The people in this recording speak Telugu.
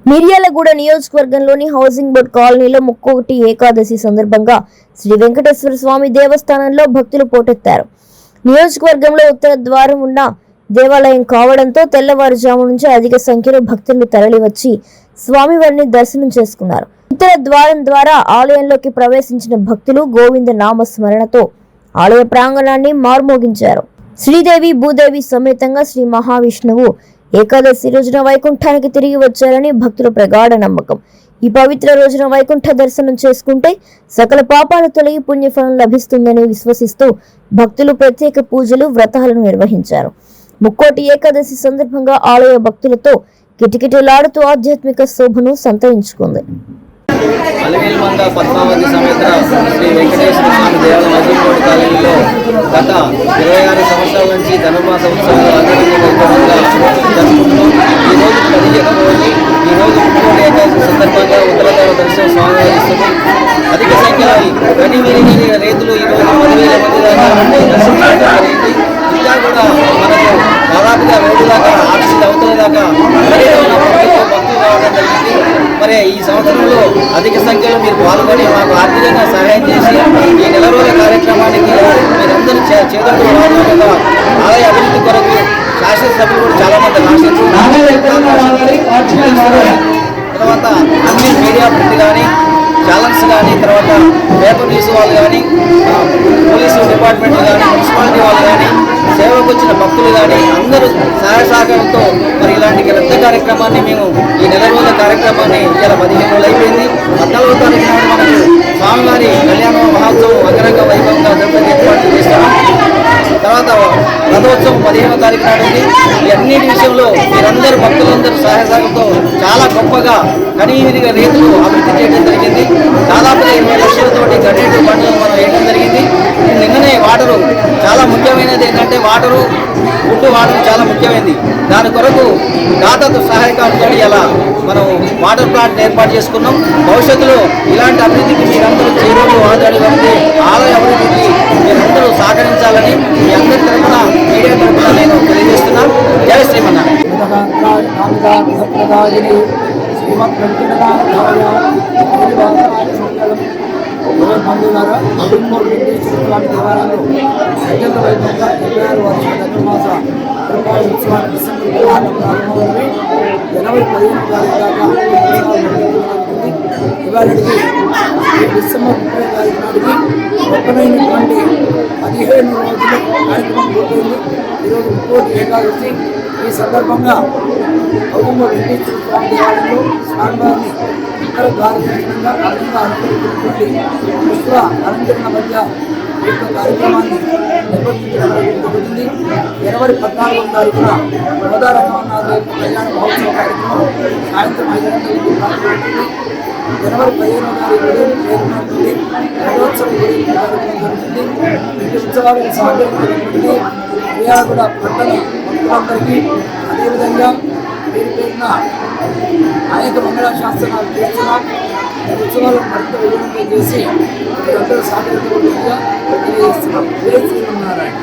మిర్యాలగూడ నియోజకవర్గంలోని హౌసింగ్ బోర్డ్ కాలనీలో ముక్కోటి ఏకాదశి సందర్భంగా శ్రీ వెంకటేశ్వర స్వామి దేవస్థానంలో భక్తులు పోటెత్తారు. నియోజకవర్గంలో ఉత్తర ద్వారం ఉన్న దేవాలయం కావడంతో తెల్లవారుజాము నుంచి అధిక సంఖ్యలో భక్తులు తరలివచ్చి స్వామివారిని దర్శనం చేసుకున్నారు. ఉత్తర ద్వారం ద్వారా ఆలయంలోకి ప్రవేశించిన భక్తులు గోవింద నామ స్మరణతో ఆలయ ప్రాంగణాన్ని మార్మోగించారు. శ్రీదేవి భూదేవి సమేతంగా శ్రీ మహావిష్ణువు ఏకాదశి రోజున వైకుంఠానికి తిరిగి వచ్చారని భక్తుల ప్రగాఢ నమ్మకం. ఈ పవిత్ర రోజున వైకుంఠ దర్శనం చేసుకుంటే సకల పాపాలు తొలగి పుణ్యఫలం లభిస్తుందని విశ్వసిస్తూ భక్తులు ప్రత్యేక పూజలు వ్రతాలను నిర్వహించారు. ముక్కోటి ఏకాదశి సందర్భంగా ఆలయ భక్తులతో కిటకిటలాడుతూ ఆధ్యాత్మిక శోభను సంతరించుకుంది. అలవేల్మంద పద్మావతి సమేత శ్రీ వెంకటేశ్వర స్వామి దేవాలయం హౌసింగ్ బోర్డ్ కాలనీలో గత 26 సంవత్సరాల నుంచి ధనుర్మాస ఉత్సవాలు ఆధ్వర్యంగా వైభవంగా జరుపుకుంటున్నాం. ఈరోజు 15వ రోజు. ఈరోజు ముక్కోటి ఏకాదశి సందర్భంగా ఉత్తరదేవ దర్శనం స్వామివారి ఇస్తున్నాం. అధిక సంఖ్యలో కనివిరిగిన రైతులు ఈరోజు 10,000 మంది దాకా దర్శించడం జరిగింది. ఇంకా కూడా మనకు దాదాపుగా రోడ్డు దాకా ఆఫీసులు అవతల దాకా భక్తులు రావడం జరిగింది. మరి ఈ సంవత్సరంలో అధిక సంఖ్యలో మీరు పాల్గొని మాకు ఆర్థికంగా సహాయం చేసి ఈ నెల రోజుల కార్యక్రమానికి మీరందరూ చేతులతో రావడం వల్ల ఆలయ అభివృద్ధి కొరకు శాసనసభ్యులు కూడా చాలా మంది తర్వాత అన్ని మీడియా ప్రతి కానీ ఛానల్స్ కానీ తర్వాత పేపర్ న్యూస్ వాళ్ళు కానీ పోలీసు డిపార్ట్మెంట్లు కానీ మున్సిపాలిటీ వాళ్ళు కానీ సేవకు వచ్చిన భక్తులు కానీ అందరూ సహాయ సహకారంతో మరి ఇలాంటి పెద్ద కార్యక్రమాన్ని మేము ఈ నెల రోజుల కార్యక్రమాన్ని ఇలా 15 రోజులు అయిపోయింది. 14వ తారీఖు నాడు మనకు స్వామివారి కళ్యాణ మహోత్సవం అంగరంగ వైభవంగా జరుపుకునే ఏర్పాట్లు చేస్తున్నాం. తర్వాత రథోత్సవం 15వ తారీఖు నాడు ఉంది. ఈ అన్నిటి విషయంలో మీరందరూ భక్తులందరూ సహాయ సహకారంతో చాలా గొప్పగా కనీవిరిగా రైతులు అభివృద్ధి చేయడం జరిగింది. దాదాపుగా 20 లక్షలతోటి గడ్డేటు బండ్లు మనం వేయడం జరిగింది. నిన్ననే వాటరు చాలా ముఖ్యమైనది ఏంటంటే ఫుడ్ వాటర్ చాలా ముఖ్యమైనది. దాని కొరకు దాతతో సహాయకాలతో ఇలా మనం వాటర్ ప్లాంట్ ఏర్పాటు చేసుకున్నాం. భవిష్యత్తులో ఇలాంటి అభివృద్ధికి మీరందరూ చేరువలు ఆదాడి వస్తే ఆలయ అభివృద్ధికి మీరందరూ సహకరించాలని మీ అందరి తరఫున మీడియా తరఫున నేను తెలియజేస్తున్నాను. జై శ్రీమన్నారాయణ. బంధువులారా అడుగుమూరు వెంకటేశ్వర స్వామి దేవాలయంలో అత్యంత వైభవంగా 26 వర్షాల ధనుర్మాస ఉత్సవాలు డిసెంబర్ 16 ప్రారంభమైనవి. జనవరి 15వ తారీఖు దాకా ఇవాళకి డిసెంబర్ 30వ తారీఖు నాటికి మొత్తమైనటువంటి 15 రోజులు కార్యక్రమం పూర్తయింది. ఈరోజు ముక్కోటి ఏకాదశి. ఈ సందర్భంగా అడుగుమూరు వెంకటేశ్వర స్వామి దేవాలయంలో స్వామివారిని ఇతర దారుణంగా అందంగా అనుకరించినటువంటి పుష్ప అలంకరణ మధ్య ఈ యొక్క కార్యక్రమాన్ని నిర్వర్తించడం జరుగుతుంది. జనవరి 14వ తారీఖున గోదారనాథ కళ్యాణ మహోత్సవ కార్యక్రమం సాయంత్రం 5 గంటలకు ప్రారంభమవుతుంది. జనవరి 15వ తారీఖు చేరుకున్నటువంటి రథోత్సవం కార్యక్రమం జరుగుతుంది. ఈ ఉత్సవాలకు సహకరించినటువంటి మిర్యాలగూడ పట్టణ భక్తులందరికీ అదేవిధంగా పేరున అనేక మంగళ శాస్త్రాలు చేస్తున్నాం. ఉత్సవాలను మరింత విజయవంతం చేసి అందరూ సహకరించబడిగా తెలియజేస్తున్నాం. జై శ్రీమన్నారాయణ.